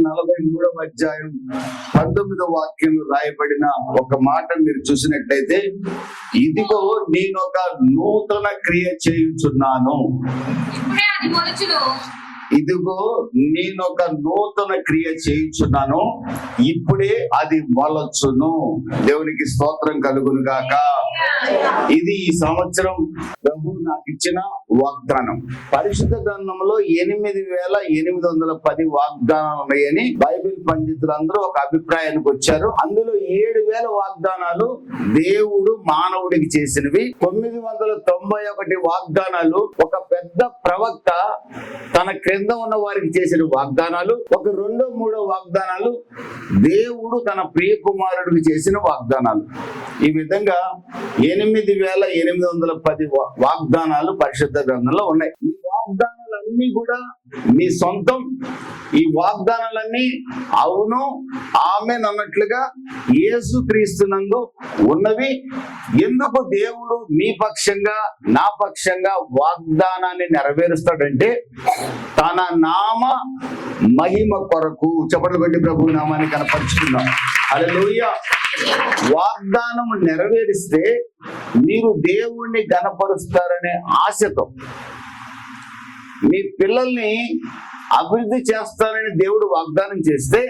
43వ అధ్యాయం 19వ వాక్యంలో రాయబడిన ఒక మాట మీరు చూసినట్లయితే, ఇదిగో నేనొక నూతన క్రియ చేయుచున్నాను. ఇదిగో నేనొక నూతన క్రియ చేయుచున్నాను, ఇప్పుడే అది మొలచును. దేవునికి స్తోత్రం కలుగును గాక. ఇది ఈ సంవత్సరం ప్రభు నాకు ఇచ్చిన వాగ్దానం. పరిశుద్ధ గ్రంథంలో 8,810 వాగ్దానాలు ఉన్నాయని బైబిల్ పండితులందరూ ఒక అభిప్రాయానికి వచ్చారు. అందులో 7,000 వాగ్దానాలు దేవుడు మానవుడికి చేసినవి. 991 వాగ్దానాలు ఒక పెద్ద ప్రవక్త తన క్రింద ఉన్న వారికి చేసిన వాగ్దానాలు. ఒక 2-3 వాగ్దానాలు దేవుడు తన ప్రియ కుమారుడికి చేసిన వాగ్దానాలు. ఈ విధంగా 8,810 వాగ్దానాలు పరిశుద్ధ గ్రంథంలో ఉన్నాయి. ఈ వాగ్దానాలన్నీ కూడా మీ సొంతం. ఈ వాగ్దానాలన్నీ అవును ఆమేన్ అన్నట్లుగా యేసుక్రీస్తునందు ఉన్నవి. ఎందుకు దేవుడు మీ పక్షంగా నా పక్షంగా వాగ్దానాన్ని నెరవేరుస్తాడంటే తన నామ మహిమ కొరకు. చప్పట్లు కొట్టి ప్రభు నామాన్ని కనపరుచుకుందాం. హల్లెలూయా. వాగ్దానం నెరవేరిస్తే మీరు దేవుణ్ణి గణపరుస్తారనే ఆశతో, మీ పిల్లల్ని అభివృద్ధి చేస్తారని దేవుడు వాగ్దానం చేస్తే,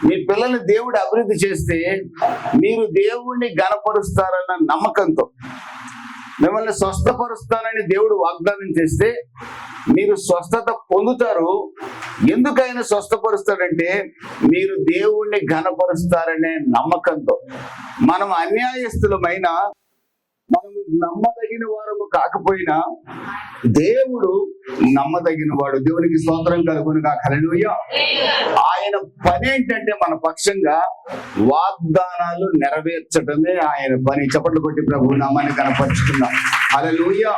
మీ పిల్లల్ని దేవుడు అభివృద్ధి చేస్తే మీరు దేవుణ్ణి గణపరుస్తారన్న నమ్మకంతో, మిమ్మల్ని స్వస్థపరుస్తానని దేవుడు వాగ్దానం చేస్తే మీరు స్వస్థత పొందుతారు. ఎందుకు ఆయన స్వస్థపరుస్తాడంటే మీరు దేవుణ్ణి ఘనపరుస్తారనే నమ్మకంతో. మనం అన్యాయస్తులమైన, మనము నమ్మదగిన వారము కాకపోయినా దేవుడు నమ్మదగిన వాడు. దేవునికి స్తోత్రం కలుగును గాక. హల్లెలూయా. ఆయన పని ఏంటంటే మన పక్షంగా వాగ్దానాలు నెరవేర్చడమే ఆయన పని. చప్పట్లు కొట్టి ప్రభు నామాన్ని కనపరుచుకుందాం. హల్లెలూయా.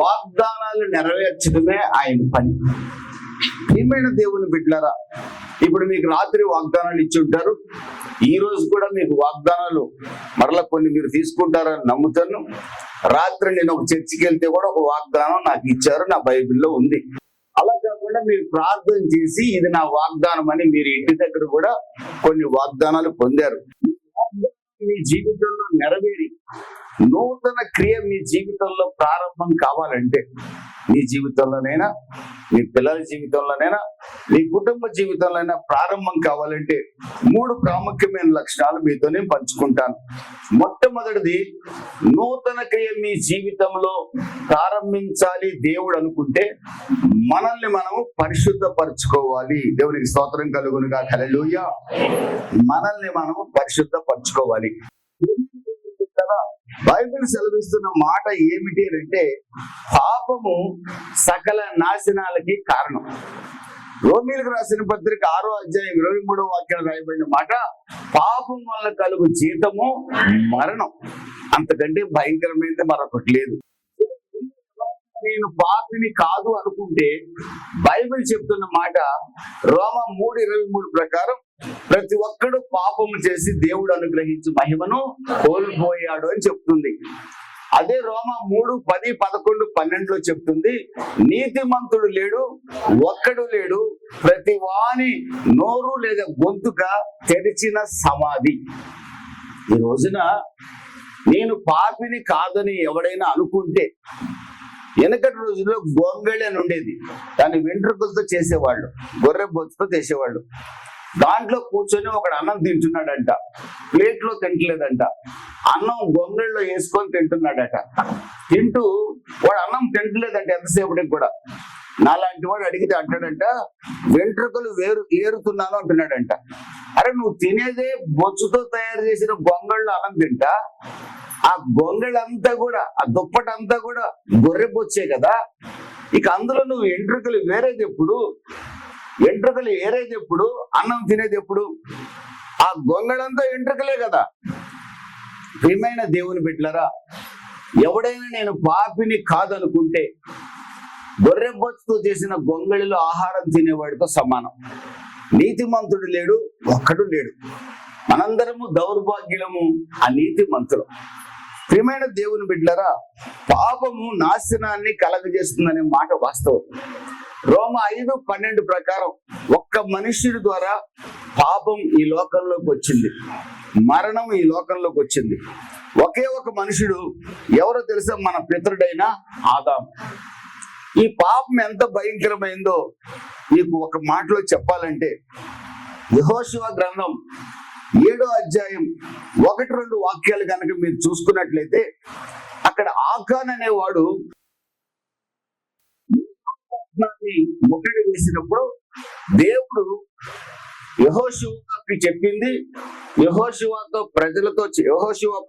వాగ్దానాలు నెరవేర్చడమే ఆయన పని. ప్రియమైన దేవుని బిడ్డలారా, ఇప్పుడు మీకు రాత్రి వాగ్దానాలు ఇచ్చి ఉంటారు. ఈ రోజు కూడా మీకు వాగ్దానాలు మరలా కొన్ని మీరు తీసుకుంటారని నమ్ముతాను. రాత్రి నేను ఒక చర్చికి వెళ్తే కూడా ఒక వాగ్దానం నాకు ఇచ్చారు, నా బైబిల్లో ఉంది. అలా కాకుండా మీరు ప్రార్థన చేసి ఇది నా వాగ్దానం అని మీరు ఇంటి దగ్గర కూడా కొన్ని వాగ్దానాలు పొందారు. మీ జీవితంలో నెరవేరి నూతన క్రియ మీ జీవితంలో ప్రారంభం కావాలంటే, మీ జీవితంలోనైనా, మీ పిల్లల జీవితంలోనైనా, మీ కుటుంబ జీవితంలోనైనా ప్రారంభం కావాలంటే 3 ప్రాముఖ్యమైన లక్షణాలు మీతో నేను పంచుకుంటాను. మొట్టమొదటిది, నూతన క్రియ మీ జీవితంలో ప్రారంభించాలి దేవుడు అనుకుంటే మనల్ని మనము పరిశుద్ధపరచుకోవాలి. దేవునికి స్తోత్రం కలుగును గాక. హల్లెలూయా. మనల్ని మనము పరిశుద్ధపరచుకోవాలి. బైబిల్ సెలవిస్తున్న మాట ఏమిటి అంటే, పాపము సకల నాశనాలకి కారణం. రోమీలకు రాసిన పత్రిక 6వ అధ్యాయం 23వ వాక్యం రాయబడిన మాట, పాపం వల్ల కలుగు జీతము మరణం. అంతకంటే భయంకరమైనది మరొకటి లేదు. నేను పాపిని కాదు అనుకుంటే బైబిల్ చెప్తున్న మాట రోమా 3:23 ప్రకారం ప్రతి ఒక్కడు పాపము చేసి దేవుడు అనుగ్రహించు మహిమను కోల్పోయాడు అని చెప్తుంది. అదే రోమా 3:10, 11, 12లో చెప్తుంది, నీతిమంతుడు లేడు, ఒక్కడు లేడు, ప్రతి వాని నోరు లేదా గొంతుక తెరిచిన సమాధి. ఈ రోజున నేను పాపిని కాదని ఎవడైనా అనుకుంటే, వెనకటి రోజుల్లో గొంగళి అని ఉండేది, దాన్ని వెంట్రుకలతో చేసేవాళ్ళు, గొర్రె బొచ్చుతో చేసేవాళ్ళు. దాంట్లో కూర్చొని ఒకడు అన్నం తింటున్నాడంట, ప్లేట్లో తింటలేదంట, అన్నం గొంగళిలో వేసుకొని తింటున్నాడట. తింటూ వాడు అన్నం తింటలేదంట ఎంతసేపటికి కూడా. నాలాంటి వాడు అడిగితే అంటాడంట, వెంట్రుకలు ఏరుతున్నాను అంటున్నాడంట. అరే నువ్వు తినేదే బొచ్చుతో తయారు చేసిన గొంగళ్ళు అన్నం తింటా, ఆ గొంగళంతా కూడా, ఆ దుప్పటంతా కూడా గొర్రె బొచ్చే కదా. ఇక అందులో నువ్వు వెంట్రుకలు వేరేది ఎప్పుడు, వెంట్రుకలు ఏరేది ఎప్పుడు, అన్నం తినేది ఎప్పుడు? ఆ గొంగళంతా వెంట్రుకలే కదా. ప్రియమైన దేవుని బిడ్డలారా, ఎవడైనా నేను పాపిని కాదనుకుంటే గొర్రె బొచ్చుతో చేసిన గొంగళిలో ఆహారం తినేవాడితో సమానం. నీతిమంతుడు లేడు, ఒక్కడు లేడు. మనందరము దౌర్భాగ్యులము, అనీతిమంతులు. ప్రియమైన దేవుని బిడ్డలారా, పాపము నాశనాన్ని కలగజేస్తుందనే మాట వాస్తవం. రోమ 5:12 ప్రకారం ఒక్క మనుష్యుడి ద్వారా పాపం ఈ లోకంలోకి వచ్చింది, మరణం ఈ లోకంలోకి వచ్చింది. ఒకే ఒక మనుషుడు, ఎవరో తెలుసా? మన పితరుడైన ఆదాము. ఈ పాపం ఎంత భయంకరమైందో మీకు ఒక మాటలో చెప్పాలంటే, యెహోషువ గ్రంథం 7వ అధ్యాయం 1-2 వాక్యాలు కనుక మీరు చూసుకున్నట్లయితే, అక్కడ ఆకాన్ అనేవాడు ముట్టడి వేసినప్పుడు దేవుడు యెహోషువకి చెప్పింది, యెహోషువ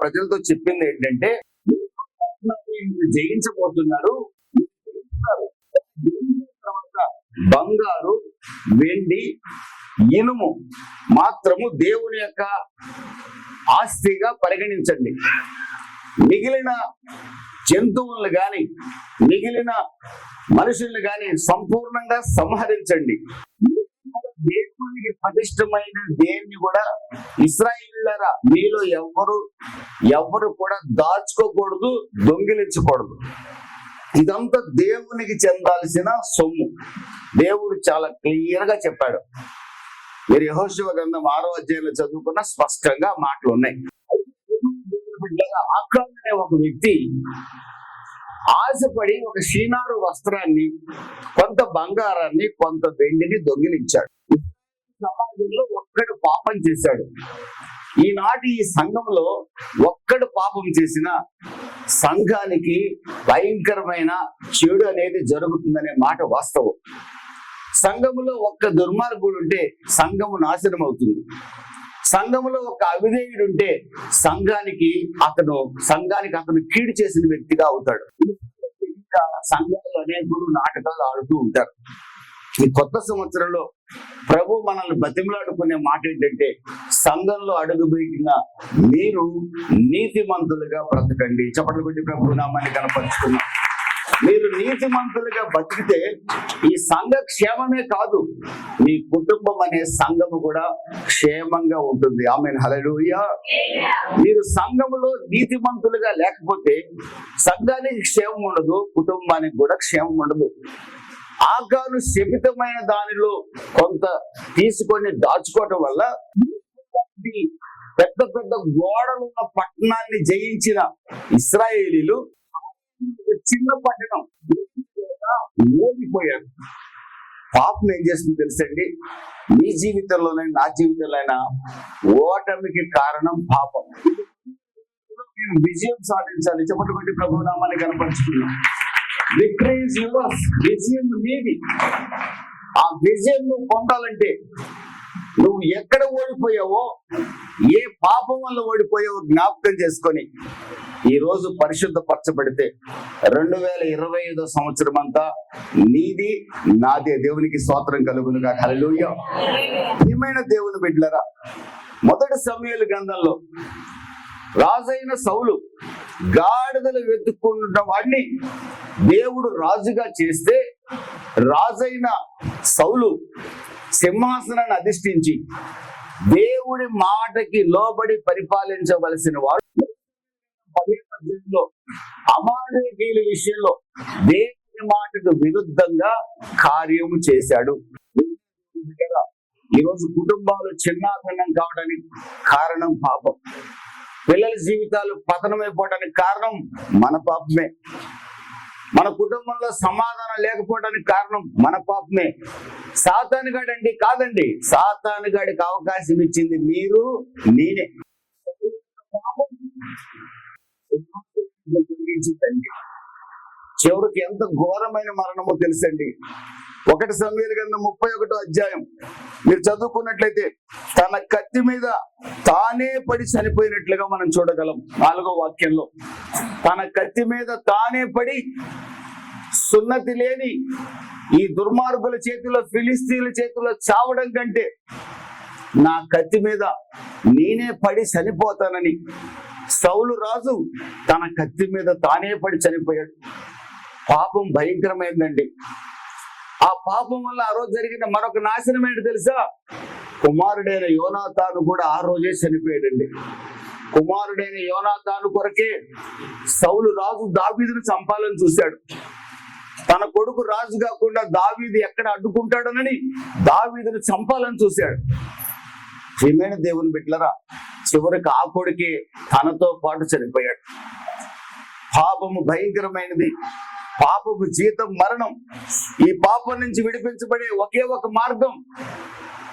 ప్రజలతో చెప్పింది ఏంటంటే, జయించబోతున్నారు. బంగారు, వెండి, ఇనుము మాత్రము దేవుని యొక్క ఆస్తిగా పరిగణించండి. మిగిలిన జంతువులను గాని మిగిలిన మనుషుల్ని గాని సంపూర్ణంగా సంహరించండి. దేవునికి ప్రతిష్టమైన దేన్ని కూడా ఇశ్రాయేలీయులారా మీలో ఎవరు కూడా దాచుకోకూడదు, దొంగిలించకూడదు. ఇదంతా దేవునికి చెందాల్సిన సొమ్ము. దేవుడు చాలా క్లియర్ గా చెప్పాడు. మీరు యెహోషువ గ్రంథం 6వ అధ్యాయంలో చదువుకున్న స్పష్టంగా మాటలు ఉన్నాయి. ఆకాన్ అనే ఒక వ్యక్తి ఆశపడి ఒక షీనారు వస్త్రాన్ని, కొంత బంగారాన్ని, కొంత వెండిని దొంగిలించాడు. సమాజంలో ఒక్కడు పాపం చేశాడు. ఈనాటి ఈ సంఘంలో ఒక్కడు పాపం చేసిన సంఘానికి భయంకరమైన చెడు అనేది జరుగుతుందనే మాట వాస్తవం. సంఘములో ఒక్క దుర్మార్గుడు ఉంటే సంఘము నాశనం అవుతుంది. సంఘములో ఒక అవిధేయుడు ఉంటే సంఘానికి అతను కీడు చేసిన వ్యక్తిగా అవుతాడు. సంఘంలో అనేకులు నాటకాలు ఆడుతూ ఉంటారు. ఈ కొత్త సంవత్సరంలో ప్రభు మనల్ని బతిమలాడుకునే మాట ఏంటంటే, సంఘంలో అడుగుపెట్టిన మీరు నీతిమంతులుగా బ్రతకండి. చప్పట్లు కొట్టి ప్రభు నామాన్ని కనపరుచుకున్నాం. మీరు నీతిమంతులుగా బతికితే ఈ సంఘ క్షేమమే కాదు, మీ కుటుంబం అనే సంఘము కూడా క్షేమంగా ఉంటుంది. ఆమేన్, హల్లెలూయా. మీరు సంఘములో నీతిమంతులుగా లేకపోతే సంఘానికి క్షేమం ఉండదు, కుటుంబానికి కూడా క్షేమం ఉండదు. ఆకాను శపితమైన దానిలో కొంత తీసుకొని దాచుకోవటం వల్ల పెద్ద పెద్ద గోడలున్న పట్టణాన్ని జయించిన ఇశ్రాయేలీలు చిన్న పట్టణం ఓడిపోయారు. పాపం ఏం చేస్తుంది తెలుసండి? మీ జీవితంలోనైనా నా జీవితంలోనైనా ఓటమికి కారణం పాపం. విజయం సాధించాలి. చెప్పటువంటి ప్రభు నామాన్ని కనపరుచుకున్నాం. Victory is yours. విజయం నీది. ఆ విజయం నువ్వు పొందాలంటే నువ్వు ఎక్కడ ఓడిపోయావో, ఏ పాపం వల్ల ఓడిపోయావో జ్ఞాపకం చేసుకొని ఈ రోజు పరిశుద్ధపరచబడితే 2025 సంవత్సరం అంతా నీది నాదే. దేవునికి స్తోత్రం కలుగునుగా. హల్లెలూయా. ప్రియమైన దేవుని బిడ్డలారా, మొదటి సమూయేలు గ్రంథంలో రాజైన సౌలు గాడిదలు వెతుక్కున్న వాడిని దేవుడు రాజుగా చేస్తే, రాజైన సౌలు సింహాసనాన్ని అధిష్ఠించి దేవుడి మాటకి లోబడి పరిపాలించవలసిన వాడు అమాలేకీయుల విషయంలో దేవుని మాటకు విరుద్ధంగా కార్యము చేశాడు. ఈరోజు కుటుంబాలు చిన్నాభిన్నం కావడానికి కారణం పాపం. పిల్లల జీవితాలు పతనమైపోవడానికి కారణం మన పాపమే. మన కుటుంబంలో సమాధానం లేకపోవడానికి కారణం మన పాపమే. సాతానుగాడండి కాదండి, సాతానుగాడికి అవకాశం ఇచ్చింది మీరు, నేనే. చివరికి ఎంత ఘోరమైన మరణమో తెలుసండి. 1 సమూయేలు గ్రంథం 31వ అధ్యాయం మీరు చదువుకున్నట్లయితే, తన కత్తి మీద తానే పడి చనిపోయినట్లుగా మనం చూడగలం. 4వ వాక్యంలో, తన కత్తి మీద తానే పడి, సున్నతి లేని ఈ దుర్మార్గుల చేతిలో, ఫిలిస్తీన్ల చేతిలో చావడం కంటే నా కత్తి మీద నేనే పడి చనిపోతానని సౌలు రాజు తన కత్తి మీద తానే పడి చనిపోయాడు. పాపం భయంకరమైందండి. ఆ పాపం వల్ల ఆ రోజు జరిగిన మరొక నాశనం ఏంటి తెలుసా? కుమారుడైన యోనాతాను కూడా ఆ రోజే చనిపోయాడండి. కుమారుడైన యోనాతాను కొరకే సౌలు రాజు దావీదును చంపాలని చూశాడు. తన కొడుకు రాజు కాకుండా దావీదు ఎక్కడ అడ్డుకుంటాడోనని దావీదును చంపాలని చూశాడు. ప్రియమైన దేవుని బిడ్డలారా, చివరికి ఆ కొడుకే తనతో పాటు చనిపోయాడు. పాపము భయంకరమైనది. పాపపు జీతం మరణం. ఈ పాపం నుంచి విడిపించబడే ఒకే ఒక మార్గం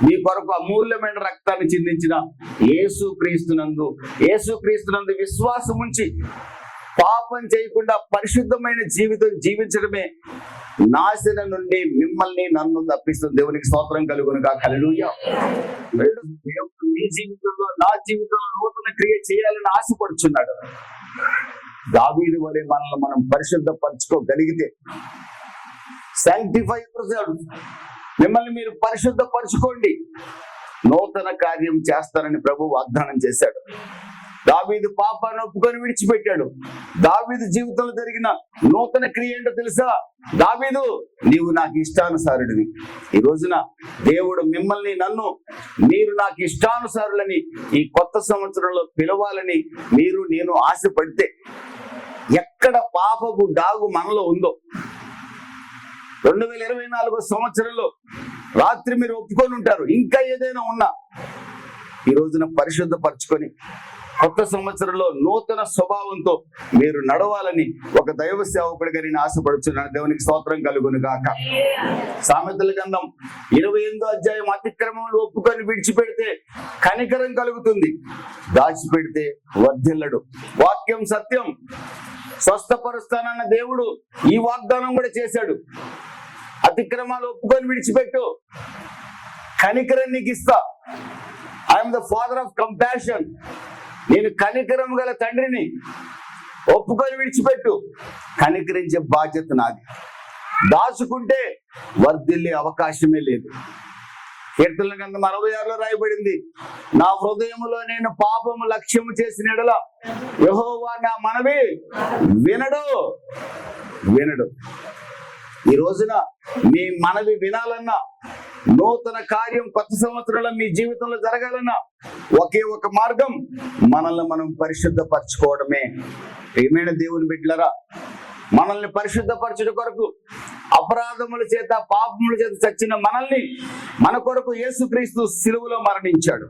మీ కొరకు అమూల్యమైన రక్తాన్ని చిందించిన యేసుక్రీస్తునందు విశ్వాసం ఉంచి పాపం చేయకుండా పరిశుద్ధమైన జీవితం జీవించడమే నాశనం నుండి మిమ్మల్ని నన్ను తప్పిస్తుంది. దేవునికి స్తోత్రం కలుగునుగాక. హల్లెలూయా. దేవుడు మీ జీవితంలో, నా జీవితంలో నూతన క్రియ చేయాలని ఆశపడుచున్నాడు. దావీదు వలె మనల్ని మనం పరిశుద్ధపరచుకోగలిగితే, సాంక్టిఫై యువర్సెల్ఫ్, మిమ్మల్ని మీరు పరిశుద్ధపరచుకోండి, నూతన కార్యం చేస్తారని ప్రభు వాగ్దానం చేశాడు. దావీదు పాపాన్ని ఒప్పుకొని విడిచిపెట్టాడు. దావీదు జీవితంలో జరిగిన నూతన క్రియ ఏంటో తెలుసా? దావీదు, నీవు నాకు ఇష్టానుసారుడివి. ఈ రోజున దేవుడు మిమ్మల్ని, నన్ను, మీరు నాకు ఇష్టానుసారులని ఈ కొత్త సంవత్సరంలో పిలవాలని నేను ఆశపడితే, ఎక్కడ పాపపు డాగు మనలో ఉందో, 2024 సంవత్సరంలో రాత్రి మీరు ఒప్పుకొని ఉంటారు, ఇంకా ఏదైనా ఉన్నా ఈ రోజున పరిశుద్ధపరచుకొని కొత్త సంవత్సరంలో నూతన స్వభావంతో మీరు నడవాలని ఒక దైవ సేవకుడిగా నేను ఆశపడుతున్నాను. దేవునికి స్తోత్రం కలుగును గాక. సామెతల గ్రంథం 28వ అధ్యాయం, అతిక్రమంలో ఒప్పుకొని విడిచిపెడితే కనికరం కలుగుతుంది, దాచిపెడితే వర్ధిల్లడు. వాక్యం సత్యం. స్వస్థపరుస్తానన్న దేవుడు ఈ వాగ్దానం కూడా చేశాడు. అతిక్రమాలు ఒప్పుకొని విడిచిపెట్టు, కనికరం నీకు ఇస్తా. I'm the father of compassion. నేను కనికరం గల తండ్రిని. ఒప్పుకొని విడిచిపెట్టు, కనికరించే బాధ్యత నాది. దాచుకుంటే వర్ధిల్లే అవకాశమే లేదు. కీర్తనల గ్రంథం 66లో రాయబడింది, నా హృదయములో నేను పాపము లక్ష్యము చేసిన యెడల యెహోవా నా మనవి వినడు. ఈ రోజున మీ మనవి వినాలన్నా, నూతన కార్యం కొత్త సంవత్సరంలో మీ జీవితంలో జరగాలన్నా ఒకే ఒక మార్గం, మనల్ని మనం పరిశుద్ధపరచుకోవడమే. ప్రియమైన దేవుని బిడ్డలారా, మనల్ని పరిశుద్ధపరచుట కొరకు అపరాధముల చేత, పాపముల చేత చచ్చిన మనల్ని మన కొరకు యేసుక్రీస్తు సిలువలో మరణించాడు.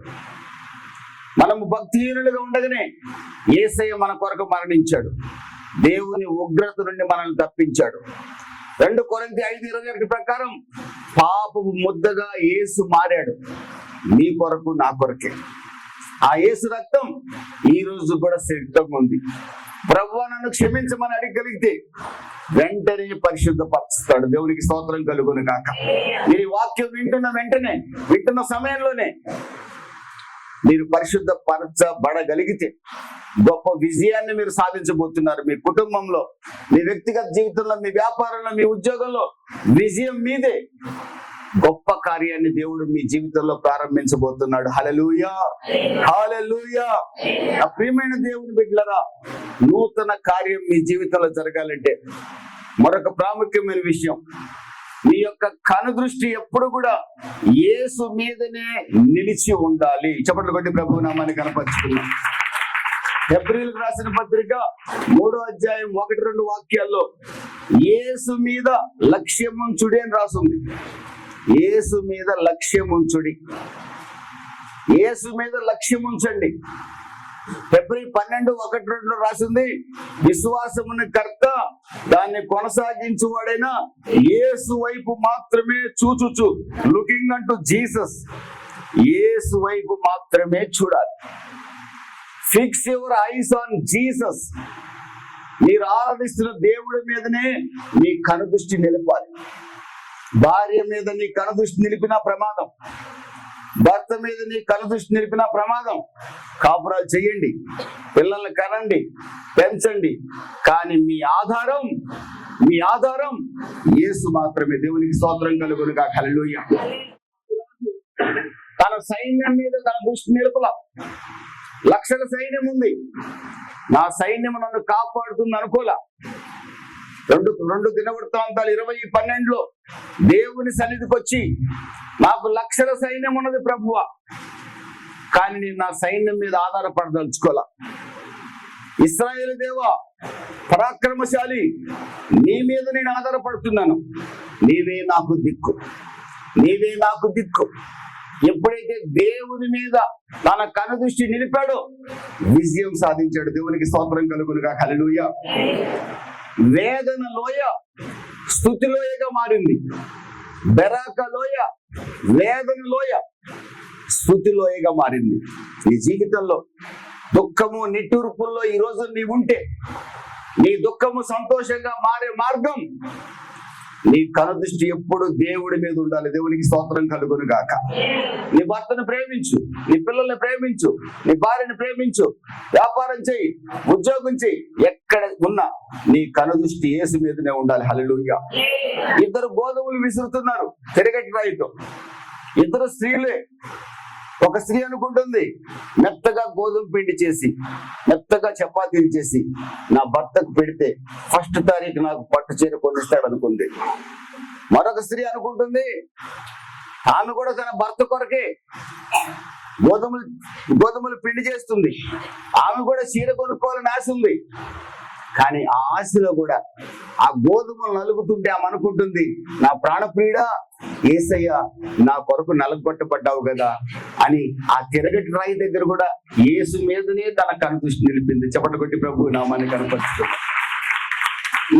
మనము భక్తిహీనులుగా ఉండగానే యేసయ్య మన కొరకు మరణించాడు. దేవుని ఉగ్రత నుండి మనల్ని తప్పించాడు. 2 కొరింథీ 5:21 ప్రకారం పాపపు ముద్దగా యేసు మారాడు, నీ కొరకు, నా కొరకే. ఆ యేసు రక్తం ఈ రోజు కూడా సిద్ధంగా ఉంది. ప్రభువా నన్ను క్షమించమని అడగగలిగితే వెంటనే పరిశుద్ధపరుస్తాడు. దేవునికి స్తోత్రం కలుగును గాక. మీరు ఈ వాక్యం వింటున్న సమయంలోనే మీరు పరిశుద్ధపరచబడగలిగితే గొప్ప విజయాన్ని మీరు సాధించబోతున్నారు. మీ కుటుంబంలో, మీ వ్యక్తిగత జీవితంలో, మీ వ్యాపారంలో, మీ ఉద్యోగంలో విజయం మీదే. గొప్ప కార్యాన్ని దేవుడు మీ జీవితంలో ప్రారంభించబోతున్నాడు. హల్లెలూయా, హల్లెలూయా. ప్రియమైన దేవుని బిడ్డలారా, నూతన కార్యం మీ జీవితంలో జరగాలంటే మరొక ప్రాముఖ్యమైన విషయం, మీ యొక్క కనుదృష్టి ఎప్పుడు కూడా యేసు మీదనే నిలిచి ఉండాలి. చప్పట్లు కొట్టి ప్రభు నామాన్ని కనపరుచుకున్నాం. హెబ్రీయులకు రాసిన పత్రిక 3వ అధ్యాయం 1-2 వాక్యాల్లో యేసు మీద లక్ష్యం ఉంచుడి అని రాసింది. యేసు మీద లక్ష్యం ఉంచుడి, యేసు మీద లక్ష్యం ఉంచండి. ఫిబ్రవరి 12:1-2 రాసింది, విశ్వాసముని కర్త దాన్ని కొనసాగించువాడైనా యేసు వైపు మాత్రమే చూచుచు, లుకింగ్ అంటూ జీసస్, యేసు వైపు మాత్రమే చూడాలి. Fix your eyes on Jesus. మీరు ఆరాధిస్తున్న దేవుడి మీదనే మీ కనుదృష్టి నిలపాలి. భార్య మీద నీ కనుదృష్టి నిలిపిన ప్రమాదం, భర్త మీద నీ కనుదృష్టి నిలిపిన ప్రమాదం. కాపురాలు చేయండి, పిల్లల్ని కనండి, పెంచండి, కానీ మీ ఆధారం యేసు మాత్రమే. దేవునికి స్తోత్రం కలుగును గాక. హల్లెలూయా. తన సైన్యం మీద తన దృష్టి నిలుపుల. లక్షల సైన్యం ఉంది, నా సైన్యం నన్ను కాపాడుతుంది అనుకోలా. 2 దినవృత్తాంతాలు 20:12 దేవుని సన్నిధికి వచ్చి, నాకు లక్షల సైన్యం ఉన్నది ప్రభువా, కానీ నేను నా సైన్యం మీద ఆధారపడదలుచుకోలా. ఇశ్రాయేలు దేవా, పరాక్రమశాలి, నీ మీద నేను ఆధారపడుతున్నాను, నీవే నాకు దిక్కు, నీవే నాకు దిక్కు. ఎప్పుడైతే దేవుని మీద తన కనుదృష్టి నిలిపాడో విజయం సాధించాడు. దేవునికి స్తోత్రం కలుగునుగా. హల్లెలూయా. వేదన లోయ స్తుతి లోయగా మారింది. బెరాక లోయ వేదన లోయ స్తుతి లోయగా మారింది. నీ జీవితంలో దుఃఖము నిట్టూర్పుల్లో ఈ రోజు నీవు ఉంటే, నీ దుఃఖము సంతోషంగా మారే మార్గం నీ కనుదృష్టి ఎప్పుడు దేవుడి మీద ఉండాలి. దేవునికి స్తోత్రం కలుగును గాక. నీ భర్తను ప్రేమించు, నీ పిల్లల్ని ప్రేమించు, నీ భార్యను ప్రేమించు, వ్యాపారం చెయ్యి, ఉద్యోగం చెయ్యి, ఎక్కడ ఉన్నా నీ కనుదృష్టి యేసు మీదనే ఉండాలి. హల్లెలూయా. ఇద్దరు గోధుమలు విసురుతున్నారు తిరగటి రాయితో, ఇద్దరు స్త్రీలే. ఒక స్త్రీ అనుకుంటుంది, మెత్తగా గోధుమ పిండి చేసి, మెత్తగా చపాతీలు చేసి నా భర్తకు పెడితే 1వ తారీఖు నాకు పట్టు చీర కొనిస్తాడు అనుకుంది. మరొక స్త్రీ అనుకుంటుంది, ఆమె కూడా తన భర్త కొరకే గోధుమలు పిండి చేస్తుంది, ఆమె కూడా చీర కొనుక్కోవాలని ఆశ ఉంది. కానీ ఆ ఆశలో కూడా ఆ గోధుమలు నలుగుతుంటే ఆమె అనుకుంటుంది, నా ప్రాణప్రియుడా యేసయ్య నా కొరకు నలగొట్టబడ్డావు కదా అని ఆ తిరగటి రాయి దగ్గర కూడా యేసు మీదనే తన కనుదృష్టి నిలిపింది. చప్పట్లు కొట్టి ప్రభు నామాన్ని కనపరుస్తుంది.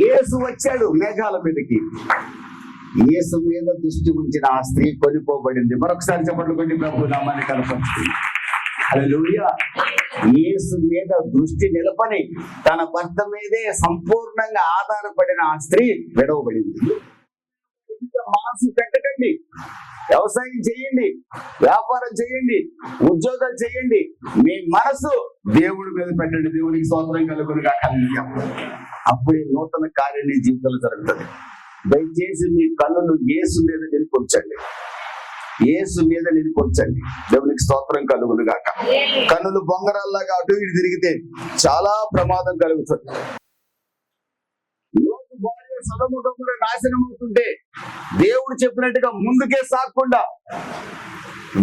యేసు వచ్చాడు మేఘాల మీదకి, యేసు మీద దృష్టి ఉంచిన ఆ స్త్రీ కొనిపోబడింది. మరొకసారి చప్పట్లు కొట్టి ప్రభు నామాన్ని కనపరుస్తుంది. హల్లెలూయా. యేసు మీద దృష్టి నిలపని తన భర్త మీదే సంపూర్ణంగా ఆధారపడిన ఆ స్త్రీ విడవబడింది. మనసు పెట్టకండి, వ్యవసాయం చేయండి, వ్యాపారం చేయండి, ఉద్యోగాలు చేయండి, మీ మనసు దేవుడి మీద పెట్టండి. దేవునికి స్తోత్రం కలుగునుగా. హల్లెలూయా. అప్పుడే నూతన కార్యం నీ జీవితంలో జరుగుతుంది. దయచేసి మీ కన్నులు యేసు మీద నిలిపొంచండి, యేసు మీద నిలిపొంచండి. దేవునికి స్తోత్రం కలుగును గాక. కన్నులు బొంగరాల్లాగా అటు ఇటు తిరిగితే చాలా ప్రమాదం కలుగుతుంది. సొదొమ నాశనం అవుతుంటే దేవుడు చెప్పినట్టుగా ముందుకే సాగకుండా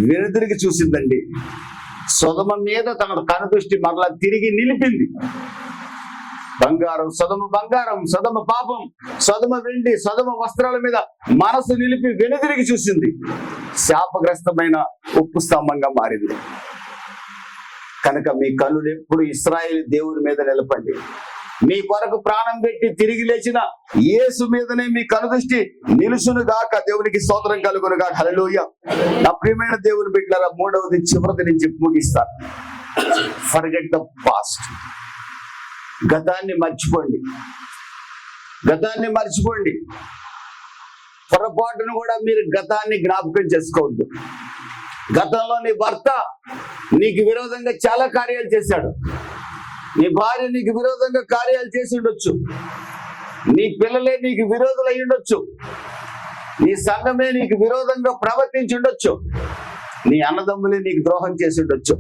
వెనుదిరిగి చూసిందండి. సొదొమ మీద తన కనుదృష్టి మరలా తిరిగి నిలిపింది. బంగారం, సొదొమ పాపం, సొదొమ వెండి, సొదొమ వస్త్రాల మీద మనసు నిలిపి వెనుదిరిగి చూసింది. శాపగ్రస్తమైన ఉప్పు స్తంభంగా మారింది. కనుక మీ కన్నులు ఎప్పుడు ఇశ్రాయేలు దేవుని మీద నిలపండి. మీ కొరకు ప్రాణం పెట్టి తిరిగి లేచిన యేసు మీదనే మీ కనుదృష్టి నిలుసును గాక. దేవునికి స్తోత్రం కలుగును గాక. హల్లెలూయా. నా ప్రియమైన దేవుని బిడ్డలారా, 3వది చివరిది నుంచి ముగిస్తాను. Forget the past. గతాన్ని మర్చిపోండి, గతాన్ని మర్చిపోండి. పొరపాటును కూడా మీరు గతాన్ని జ్ఞాపకం చేసుకోవద్దు. గతంలో నీ భర్త నీకు విరోధంగా చాలా కార్యాలు చేశాడు, నీ భార్య నీకు విరోధంగా కార్యాలు చేసి ఉండొచ్చు, నీ పిల్లలే నీకు విరోధులు అయి ఉండొచ్చు, నీ సంఘమే నీకు విరోధంగా ప్రవర్తించి ఉండొచ్చు, నీ అన్నదమ్ములే నీకు ద్రోహం చేసి ఉండొచ్చు,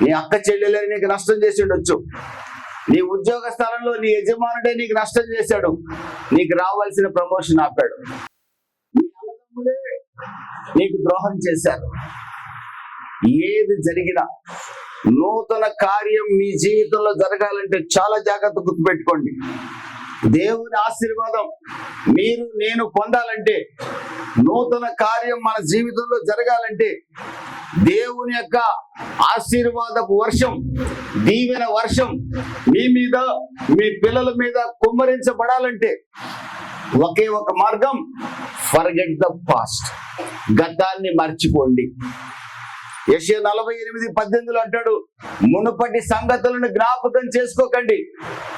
నీ అక్క చెల్లెలే నీకు నష్టం చేసి ఉండొచ్చు, నీ ఉద్యోగ స్థలంలో నీ యజమానుడే నీకు నష్టం చేశాడు, నీకు రావాల్సిన ప్రమోషన్ ఆపాడు, నీ అన్నదమ్ములే నీకు ద్రోహం చేశారు. ఏది జరిగినా నూతన కార్యం మీ జీవితంలో జరగాలంటే చాలా జాగ్రత్త గుర్తుపెట్టుకోండి. దేవుని ఆశీర్వాదం మీరు నేను పొందాలంటే, నూతన కార్యం మన జీవితంలో జరగాలంటే, దేవుని యొక్క ఆశీర్వాదపు వర్షం, దీవెన వర్షం మీ మీద మీ పిల్లల మీద కుమ్మరించబడాలంటే ఒకే ఒక మార్గం, ఫర్గెట్ ద పాస్ట్. గతాన్ని మర్చిపోండి. యెషయా 48:18 అంటాడు, మునుపటి సంగతులను జ్ఞాపకం చేసుకోకండి,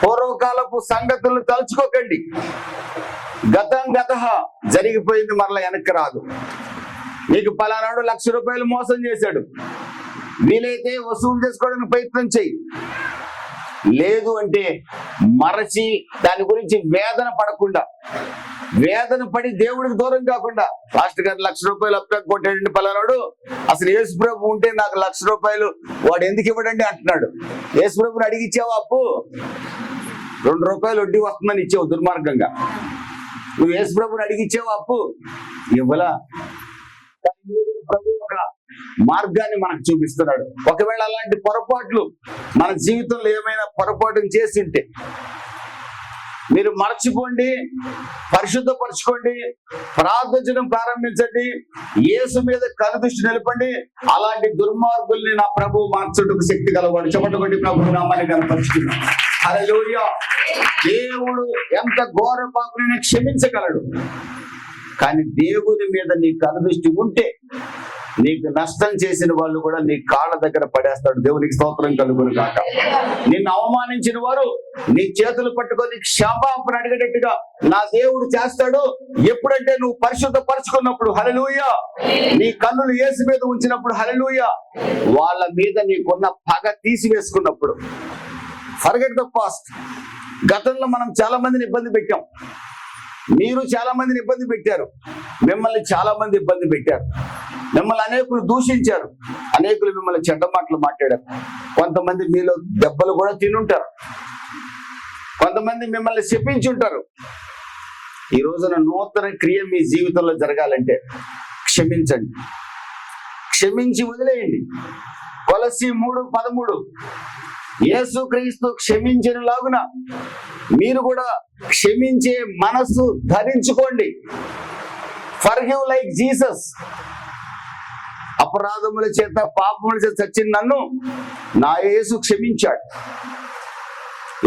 పూర్వకాలపు సంగతులను తలుచుకోకండి. గతం జరిగిపోయింది, మరలా వెనక్కి రాదు. నీకు పలానాడు ₹1,00,000 మోసం చేశాడు, వీలైతే వసూలు చేసుకోవడానికి ప్రయత్నం చెయ్యి. లేదు అంటే మరచి దాని గురించి వేదన పడకుండా, వేదన పడి దేవుడికి దూరం కాకుండా, పాస్టర్ గారు ₹1,00,000 అప్పు కొట్టాడండి పలానాడు, అసలు యేసు ప్రభు ఉంటే నాకు ₹1,00,000 వాడు ఎందుకు ఇవ్వడండి అంటున్నాడు. యేసు ప్రభుని అడిగిచ్చావు అప్పు, ₹2 వడ్డీ వస్తుందని ఇచ్చావు దుర్మార్గంగా. నువ్వు యేసు ప్రభుని అడిగిచ్చావు అప్పు, ఇవ్వలా. ఒక మార్గాన్ని మనకు చూపిస్తున్నాడు. ఒకవేళ అలాంటి పొరపాట్లు మన జీవితంలో ఏమైనా పొరపాటు చేసి ఉంటే మీరు మర్చిపోండి, పరిశుద్ధపరచుకోండి, ప్రార్థించడం ప్రారంభించండి, యేసు మీద కనుదృష్టి నిలపండి. అలాంటి దుర్మార్గుల్ని నా ప్రభు మార్చుటకు శక్తి గలవాడు. చెప్పండి, ప్రభు నామాన్ని కనపరుచుకున్నాం. హల్లెలూయా. దేవుడు ఎంత ఘోర పాపని క్షమించగలడు. కానీ దేవుని మీద నీ కనుదృష్టి ఉంటే నీకు నష్టం చేసిన వాళ్ళు కూడా నీ కాళ్ళ దగ్గర పడేస్తాడు. దేవునికి స్తోత్రం కలుగును గాక. నిన్ను అవమానించిన వారు నీ చేతులు పట్టుకొని క్షమాపణ అడిగేటట్టుగా నా దేవుడు చేస్తాడు. ఎప్పుడంటే నువ్వు పరిశుద్ధపరచుకున్నప్పుడు, హల్లెలూయా. నీ కన్నులు యేసు మీద ఉంచినప్పుడు, హల్లెలూయా. వాళ్ళ మీద నీకున్న పగ తీసివేసుకున్నప్పుడు. Forget the past. గతంలో మనం చాలా మందిని ఇబ్బంది పెట్టాం. మీరు చాలా మందిని ఇబ్బంది పెట్టారు. మిమ్మల్ని చాలా మంది ఇబ్బంది పెట్టారు. మిమ్మల్ని అనేకులు దూషించారు. అనేకులు మిమ్మల్ని చెడ్డ మాటలు మాట్లాడారు. కొంతమంది మీలో దెబ్బలు కూడా తినుంటారు. కొంతమంది మిమ్మల్ని శపించి ఉంటారు. ఈ రోజున నూతన క్రియ మీ జీవితంలో జరగాలంటే క్షమించండి, క్షమించి వదిలేయండి. కొలస్సీ 3:13 యేసు క్రీస్తు క్షమించిన లాగున మీరు కూడా క్షమించే మనసు ధరించుకోండి. Forgive like Jesus. అపరాధముల చేత పాపముల చేత చచ్చిన నన్ను నా యేసు క్షమించాడు.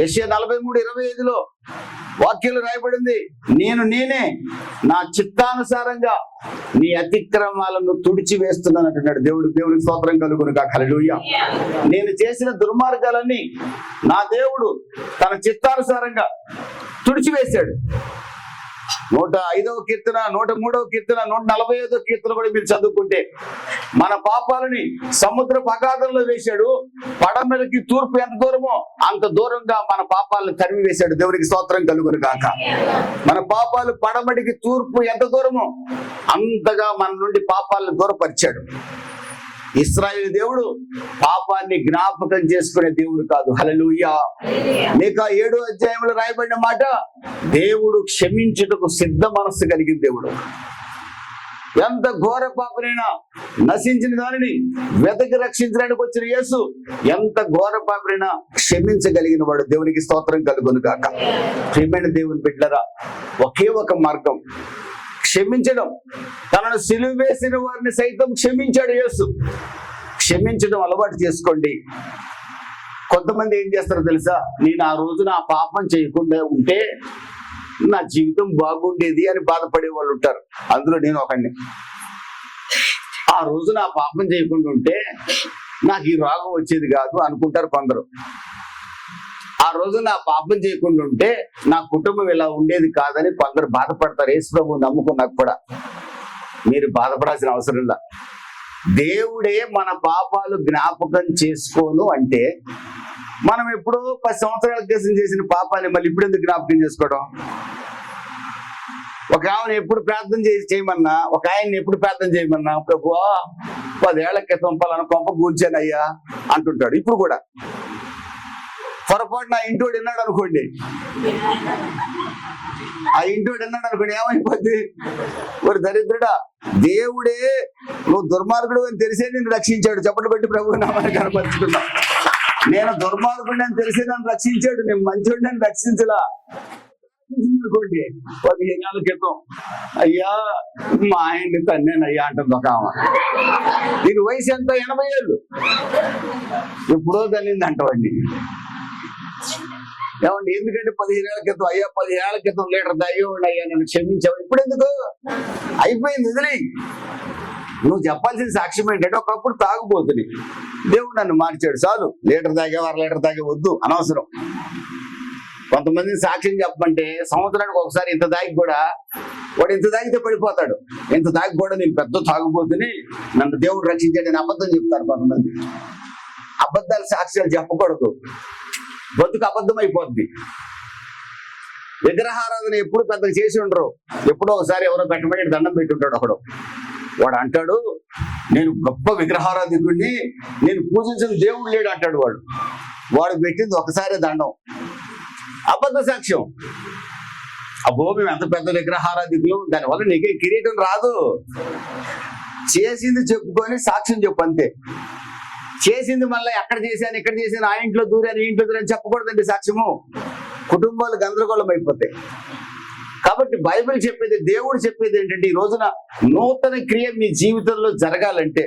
యెషయా 43:25 వాక్యంలో రాయబడింది, నేనే నా చిత్తానుసారంగా నీ అతిక్రమాలను తుడిచి వేస్తున్నాను అంటున్నాడు దేవుడు. దేవుడికి స్తోత్రం కలుగును గాక. హల్లెలూయా. నేను చేసిన దుర్మార్గాలన్నీ నా దేవుడు తన చిత్తానుసారంగా తుడిచివేశాడు. 105వ కీర్తన, 103వ కీర్తన, 145వ కీర్తన కూడా మీరు చదువుకుంటే మన పాపాలని సముద్రపు అగాధంలో వేశాడు. పడమరకి తూర్పు ఎంత దూరమో అంత దూరంగా మన పాపాలను తరిమి వేశాడు. దేవునికి స్తోత్రం కలుగును గాక. మన పాపాలు పడమటికి తూర్పు ఎంత దూరమో అంతగా మన నుండి పాపాలను దూరపరిచాడు. ఇశ్రాయేలు దేవుడు పాపాన్ని జ్ఞాపకం చేసుకునే దేవుడు కాదు. హల్లెలూయా. మీకా 7వ అధ్యాయంలో రాయబడిన మాట, దేవుడు క్షమించుటకు సిద్ధ మనస్సు కలిగిన దేవుడు. ఎంత ఘోర పాపనైనా నశించిన దానిని వెతకి రక్షించడానికి వచ్చిన యేసు ఎంత ఘోర పాపనైనా క్షమించగలిగిన వాడు. దేవునికి స్తోత్రం కలుగును గాక. ప్రియమైన దేవుని బిడ్డలారా, ఒకే ఒక మార్గం క్షమించడం. తనను సిలువ వేసిన వారిని సైతం క్షమించాడు యేసు. క్షమించడం అలవాటు చేసుకోండి. కొంతమంది ఏం చేస్తారో తెలుసా, నేను ఆ రోజు నా పాపం చేయకుండా ఉంటే నా జీవితం బాగుండేది అని బాధపడే వాళ్ళు ఉంటారు. అందులో నేను ఒకడిని. ఆ రోజు నా పాపం చేయకుండా ఉంటే నాకు ఈ రోగం వచ్చేది కాదు అనుకుంటారు కొందరు. ఆ రోజు నా పాపం చేయకుండా ఉంటే నా కుటుంబం ఇలా ఉండేది కాదని కొందరు బాధపడతారు. యేసు ప్రభువు నమ్ముకున్నాక కూడా మీరు బాధపడాల్సిన అవసరం లేదు. దేవుడే మన పాపాలు జ్ఞాపకం చేసుకోను అంటే మనం ఎప్పుడో 10 సంవత్సరాల క్రితం చేసిన పాపాన్ని మళ్ళీ ఇప్పుడు ఎందుకు జ్ఞాపకం చేసుకోవడం? ఒక ఆమెను ఎప్పుడు ప్రార్థన చేయమన్నా, ఒక ఆయన్ని ఎప్పుడు ప్రార్థన చేయమన్నా, ప్రభువా 10 ఏళ్ల క్రితం పలానా కొంప కూర్చాను అయ్యా అంటుంటాడు. ఇప్పుడు కూడా పొరపాటు నా ఇంటోడు విన్నాడు అనుకోండి, ఆ ఇంటోడు విన్నాడు అనుకోండి, ఏమైపోద్ది? ఒక దరిద్రుడా, దేవుడే నువ్వు దుర్మార్గుడు అని తెలిసే నిన్ను రక్షించాడు. చప్పట్లు పెట్టి ప్రభువు నామాన్ని కనపరుచుకున్నా. నేను దుర్మార్గుడిని అని తెలిసే నన్ను రక్షించాడు. నేను మంచోడిని అని రక్షించలా. అనుకోండి 15 ఏళ్ల క్రితం అయ్యా మా ఆయన్ని తన్నేనయ్యా అంటుంది ఒక ఆమె. దీని వయసు ఎంత? 80 ఏళ్ళు. ఎప్పుడో తన్నింది అంటవండి. ఏమండి, ఎందుకంటే 15 ఏళ్ల క్రితం అయ్యా 10 ఏళ్ల క్రితం లీటర్ తాగేవాడు అయ్యా నన్ను క్షమించావు. ఇప్పుడు ఎందుకు? అయిపోయింది, వదిలే. నువ్వు చెప్పాల్సిన సాక్ష్యం ఏంటంటే ఒకప్పుడు తాగుపోతుంది, దేవుడు నన్ను మార్చాడు, చాలు. లీటర్ తాగే 1/2 లీటర్ తాగే వద్దు, అనవసరం. కొంతమందిని సాక్ష్యం చెప్పమంటే సంవత్సరానికి ఒకసారి ఇంత తాగి కూడా వాడు ఇంత తాగితే పడిపోతాడు. ఇంత తాగి కూడా నేను పెద్ద తాగుపోతుని నన్ను దేవుడు రక్షించాడు నేను అబద్ధం చెప్తారు కొంతమంది. అబద్ధాలు సాక్ష్యాలు చెప్పకూడదు, బతుకు అబద్ధం అయిపోద్ది. విగ్రహారాధన ఎప్పుడు పెద్దగా చేసి ఉండరు. ఎప్పుడో ఒకసారి ఎవరో పెట్టమని దండం పెట్టుంటాడు ఒకడు. వాడు అంటాడు, నేను గొప్ప విగ్రహారాధికుడిని, నేను పూజించిన దేవుడు లేడు అంటాడు. వాడు పెట్టింది ఒకసారి దండం, అబద్ధ సాక్ష్యం. అబ్బో మేము ఎంత పెద్ద విగ్రహారాధికులు, దానివల్ల నీకే కిరీటం రాదు. చేసింది చెప్పుకొని సాక్ష్యం చెప్పు అంతే. చేసింది మళ్ళీ ఎక్కడ చేశాను ఇక్కడ చేశాను, ఆ ఇంట్లో దూరాను ఈ ఇంట్లో దూరాను చెప్పకూడదండి సాక్ష్యము. కుటుంబాలు గందరగోళం అయిపోతాయి. కాబట్టి బైబిల్ చెప్పేది, దేవుడు చెప్పేది ఏంటంటే, ఈ రోజున నూతన క్రియ మీ జీవితంలో జరగాలంటే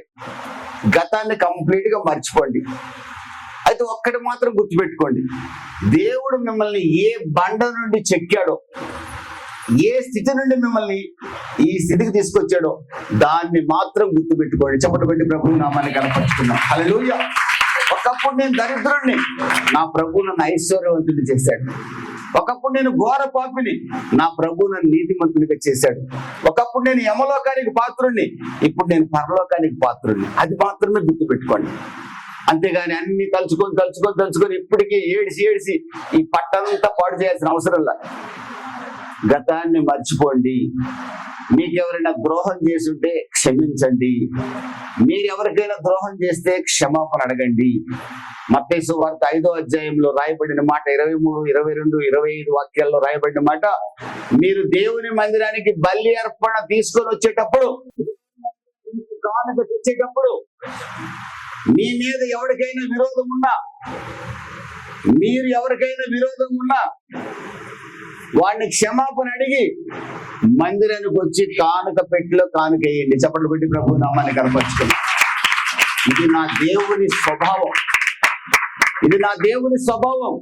గతాన్ని కంప్లీట్ గా మర్చిపోండి. అయితే ఒక్కటి మాత్రం గుర్తుపెట్టుకోండి, దేవుడు మిమ్మల్ని ఏ బండ నుండి చెక్కాడో, ఏ స్థితి నుండి మిమ్మల్ని ఈ స్థితికి తీసుకొచ్చాడో దాన్ని మాత్రం గుర్తుపెట్టుకోండి. చెప్పటి పెట్టి ప్రభు నామాన్ని కనపరుచుకున్నాం. హల్లెలూయా. ఒకప్పుడు నేను దరిద్రుణ్ణి, నా ప్రభు నన్ను ఐశ్వర్యవంతుడిని చేశాడు. ఒకప్పుడు నేను ఘోర పాపిని, నా ప్రభు నన్ను నీతిమంతునిగా చేశాడు. ఒకప్పుడు నేను యమలోకానికి పాత్రుణ్ణి, ఇప్పుడు నేను పరలోకానికి పాత్రుణ్ణి. అది మాత్రమే గుర్తుపెట్టుకోండి. అంతేగాని అన్ని తలుచుకొని ఇప్పటికీ ఏడిసి ఈ పట్టంతా పాడు చేయాల్సిన అవసరం లేదు. గతాన్ని మర్చిపోండి. మీకు ఎవరైనా ద్రోహం చేసుంటే క్షమించండి. మీరు ఎవరికైనా ద్రోహం చేస్తే క్షమాపణ అడగండి. మత్తయి సువార్త 5వ అధ్యాయంలో రాయబడిన మాట, 23, 22, 25 వాక్యాల్లో రాయబడిన మాట, మీరు దేవుని మందిరానికి బలి అర్పణ తీసుకొని వచ్చేటప్పుడు, కానుక తెచ్చేటప్పుడు మీ మీద ఎవరికైనా విరోధం ఉన్నా, మీరు ఎవరికైనా విరోధం ఉన్నా వాడిని క్షమాపణ అడిగి మందిరానికి వచ్చి కానుక పెట్టిలో కానుక వేయండి. చప్పట్లు పెట్టి ప్రభు నామాన్ని కనపరుచుకోండి. ఇది నా దేవుని స్వభావం. ఇది నా దేవుని స్వభావం.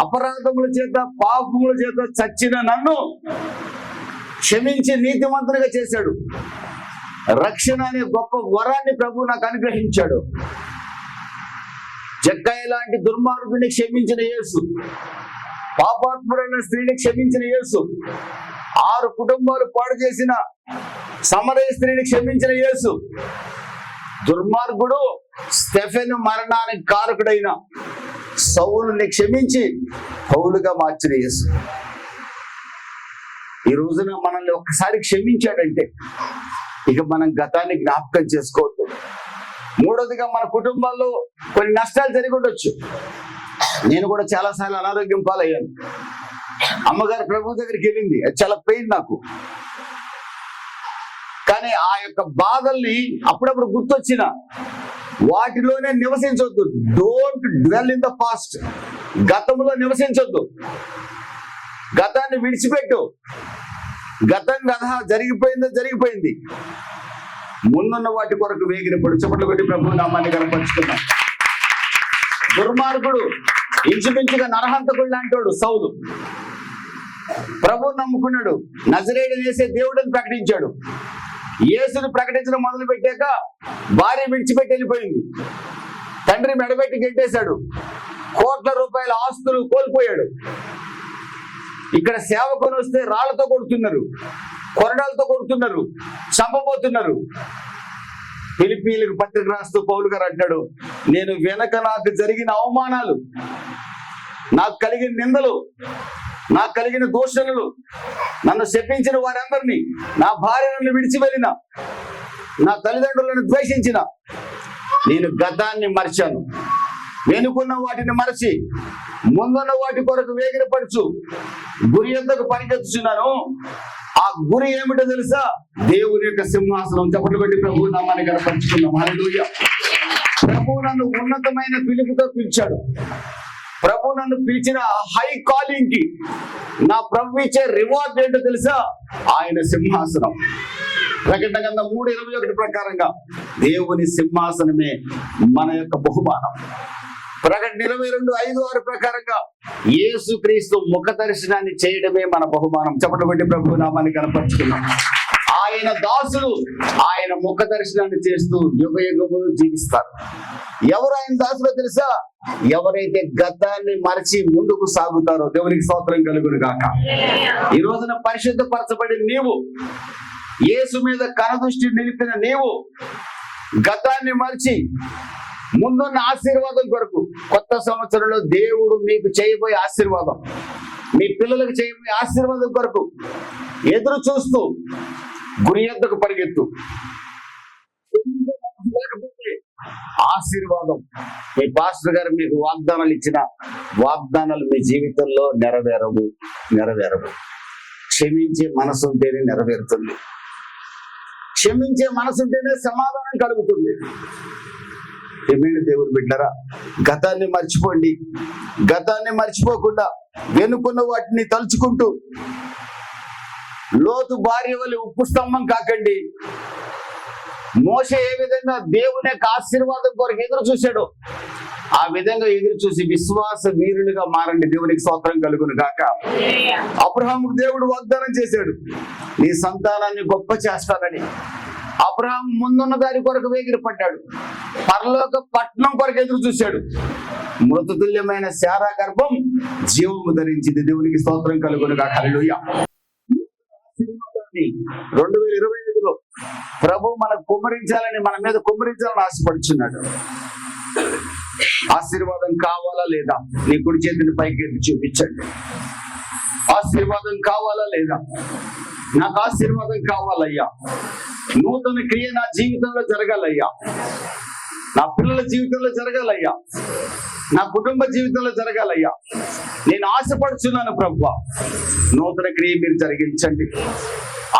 అపరాధముల చేత పాపముల చేత చచ్చిన నన్ను క్షమించి నీతిమంతునిగా చేశాడు. రక్షణ అనే గొప్ప వరాన్ని ప్రభు నాకు అనుగ్రహించాడు. జక్కయ్య లాంటి దుర్మార్గుడిని క్షమించిన యేసు, పాపాత్ముడైన స్త్రీని క్షమించిన యేసు, 6 కుటుంబాలు పాడు చేసిన సమరయ స్త్రీని క్షమించిన యేసు, దుర్మార్గుడు స్టెఫెను మరణానికి కారకుడైన సౌలుని క్షమించి పౌలుగా మార్చిన యేసు ఈ రోజున మనల్ని ఒక్కసారి క్షమించాడంటే ఇక మనం గతాన్ని జ్ఞాపకం చేసుకోవద్దు. మూడోదిగా, మన కుటుంబాల్లో కొన్ని నష్టాలు జరిగి ఉండొచ్చు. నేను కూడా చాలాసార్లు అనారోగ్యం పాలయ్యాను. అమ్మగారు ప్రభు దగ్గరికి వెళ్ళింది, అది చాలా పెయిన్ నాకు. కానీ ఆ యొక్క బాధల్ని అప్పుడప్పుడు గుర్తొచ్చిన వాటిలోనే నివసించొద్దు. Don't dwell in the past. గతంలో నివసించొద్దు. గతాన్ని విడిచిపెట్టు. గతం కథ జరిగిపోయింది. ముందున్న వాటి కొరకు వేగిరపడు. చప్పట్లు పెట్టి ప్రభు నామాన్ని కనపరుచుకున్నాం. దుర్మార్గుడు ఇంచుమించుగా నరహంతకుడు లాంటోడు సౌలు. ప్రభు నమ్ముకున్నాడు, నజరేయుడు చేసే దేవుడిని ప్రకటించాడు. యేసుని ప్రకటించడం మొదలు పెట్టాక భార్య విడిచిపెట్టి వెళ్ళిపోయింది. తండ్రి మెడబెట్టి గెంటేశాడు. కోట్ల రూపాయల ఆస్తులు కోల్పోయాడు. ఇక్కడ సేవకుని వస్తే రాళ్లతో కొడుతున్నారు, కొరడాలతో కొడుతున్నారు, చంపబోతున్నారు. ఫిలిప్పీయులకు పత్రిక రాస్తూ పౌలు గారు అంటాడు, నేను వెనక నాకు జరిగిన అవమానాలు, నాకు కలిగిన నిందలు, నాకు కలిగిన దూషణలు, నన్ను శపించిన వారందరినీ, నా భార్యను విడిచి వెళ్ళిన, నా తల్లిదండ్రులను ద్వేషించిన, నేను గతాన్ని మర్చాను. వెనుకున్న వాటిని మరచి ముందున్న వాటి కొరకు వేగిరపడుచు గురి ఎందుకు పనికెత్తుచున్నాను. ఆ గురి ఏమిటో తెలుసా? దేవుని యొక్క సింహాసనం. చప్పట్లు పెట్టి ప్రభు నామాన్ని కనపరుచుకున్నాం. హల్లెలూయా. ప్రభు నన్ను ఉన్నతమైన పిలుపుతో పిలిచాడు. ప్రభు నన్ను పిలిచిన హై కాలింగ్ కి నా ప్రభు ఇచ్చే రివార్డ్ ఏంటో తెలుసా? ఆయన సింహాసనం. ప్రకటన గ్రంథం 3:21 ప్రకారంగా దేవుని సింహాసనమే మన యొక్క బహుమానం. ప్రకటన 22:5-6 ప్రకారంగా యేసుక్రీస్తు ముఖ దర్శనాన్ని చేయడమే మన బహుమానం. చప్పట్లు పెట్టి ప్రభు నామాన్ని కనపరుచుకున్నాం. ఆయన దాసులు ఆయన ముఖ దర్శనాన్ని చేస్తూ యుగ యుగములు జీవిస్తారు. ఎవరు ఆయన దాసులో తెలుసా? ఎవరైతే గతాన్ని మరచి ముందుకు సాగుతారో. దేవునికి స్తోత్రం కలుగును గాక. ఈ రోజున పరిశుద్ధపరచబడిన నీవు, యేసు మీద కనుదృష్టి నిలిపిన నీవు, గతాన్ని మరచి ముందున్న ఆశీర్వాదం కొరకు, కొత్త సంవత్సరంలో దేవుడు మీకు చేయబోయే ఆశీర్వాదం, మీ పిల్లలకు చేయబోయే ఆశీర్వాదం కొరకు ఎదురు చూస్తూ గురి యొద్దకు పరిగెత్తు. ఆశీర్వాదం, మీ పాస్టర్ గారు మీకు వాగ్దానాలు ఇచ్చిన వాగ్దానాలు మీ జీవితంలో నెరవేరవు. క్షమించే మనసు ఉంటేనే నెరవేరుతుంది. క్షమించే మనసు ఉంటేనే సమాధానం కలుగుతుంది. ఏమైనా దేవుని బిడ్డరా, గతాన్ని మర్చిపోండి. గతాన్ని మర్చిపోకుండా వెనుకున్న వాటిని తలుచుకుంటూ లోతు భార్య వలె ఉప్పు స్తంభం కాకండి. మోషే ఏ విధంగా దేవుని యొక్క ఆశీర్వాదం కొరకు ఎదురు చూశాడో ఆ విధంగా ఎదురు చూసి విశ్వాస వీరులుగా మారండి. దేవునికి స్తోత్రం కలుగును గాక. అబ్రహాముకు దేవుడు వాగ్దానం చేశాడు, నీ సంతానాన్ని గొప్ప చేస్తానని. అబ్రహాం ముందున్న దాని కొరకు వేగిరి పడ్డాడు. పరలోక పట్నం కొరకు ఎదురు చూశాడు. మృతతుల్యమైన శారా గర్భం జీవము ధరించింది. దేవునికి స్తోత్రం కలుగును గాక. హల్లెలూయా. 2025లో ప్రభు మనకు కుమ్మరించాలని, మన మీద కుమ్మరించాలని ఆశపడుచున్నాడు. ఆశీర్వాదం కావాలా లేదా? నీ కుడి చేతిని పైకి ఎత్తి చూపించండి. ఆశీర్వాదం కావాలా లేదా? నాకు ఆశీర్వాదం కావాలయ్యా. నూతన క్రియ నా జీవితంలో జరగాలయ్యా. నా పిల్లల జీవితంలో జరగాలయ్యా. నా కుటుంబ జీవితంలో జరగాలయ్యా. నేను ఆశపడుచున్నాను ప్రభువా, నూతన క్రియ మీరు జరిగించండి.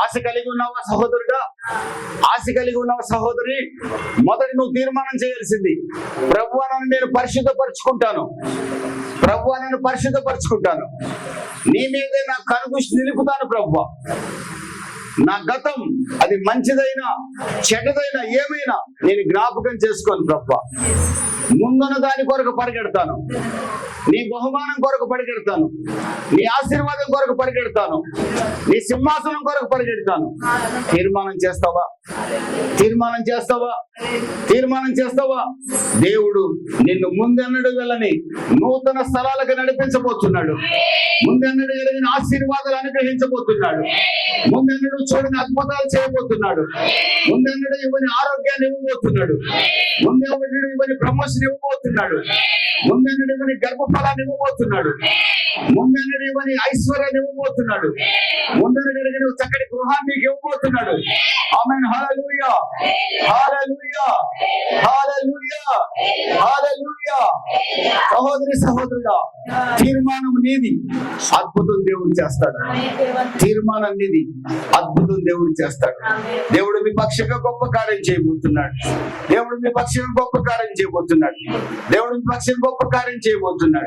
ఆశ కలిగి ఉన్నావా సహోదరుడా? ఆశ కలిగి ఉన్నావా సహోదరి? మొదటి నువ్వు తీర్మానం చేయాల్సింది, ప్రభువా నన్ను నేను పరిశుద్ధపరుచుకుంటాను. ప్రభువా నన్ను పరిశుద్ధపరుచుకుంటాను. నీ మీదే నా కనుదృష్టి నిలుపుతాను ప్రభువా. నా గతం అది మంచిదైనా చెడ్డదైనా ఏమైనా నేను జ్ఞాపకం చేసుకోను ప్రభువా. ముందున్న దాని కొరకు పరిగెడతాను. నీ బహుమానం కొరకు పరిగెడతాను. నీ ఆశీర్వాదం కొరకు పరిగెడతాను. నీ సింహాసనం కొరకు పరిగెడతాను. తీర్మానం చేస్తావా? తీర్మానం చేస్తావా? తీర్మానం చేస్తావా? దేవుడు నిన్ను ముందెన్నడు వెళ్ళని నూతన స్థలాలకు నడిపించబోతున్నాడు. ముందెన్నడు వెళ్ళని ఆశీర్వాదాలు అనుగ్రహించబోతున్నాడు. ముందెన్నడు చూడని అద్భుతాలు చేయబోతున్నాడు. ముందెన్నడు ఇవ్వని ఆరోగ్యాన్ని ఇవ్వబోతున్నాడు. ముందెన్నడు ఇవ్వని ప్రమోషన్ ఇవ్వబోతున్నాడు. ముందెన్నడు ఇవ్వని గర్భఫలాన్ని ఇవ్వబోతున్నాడు. ముందెన్నడు ఇవ్వని ఐశ్వర్యాన్ని ఇవ్వబోతున్నాడు. ముందెన్నడు చక్కటి గృహాన్ని ఇవ్వబోతున్నాడు. ఆమేన్. హల్లెలూయా, హల్లెలూయా, హల్లెలూయా, హల్లెలూయా. సహోదరి సహోదరుడా, తీర్మానం నీది, అద్భుతం దేవుడు చేస్తాడు. తీర్మానం నీది, అద్భుతం దేవుడు చేస్తాడు. దేవుడు మీ పక్షంగా గొప్ప కార్యం చేయబోతున్నాడు. దేవుడు మీ పక్షంగా గొప్ప కార్యం చేయబోతున్నాడు. దేవుడు మీ పక్షంగా గొప్ప కార్యం చేయబోతున్నాడు.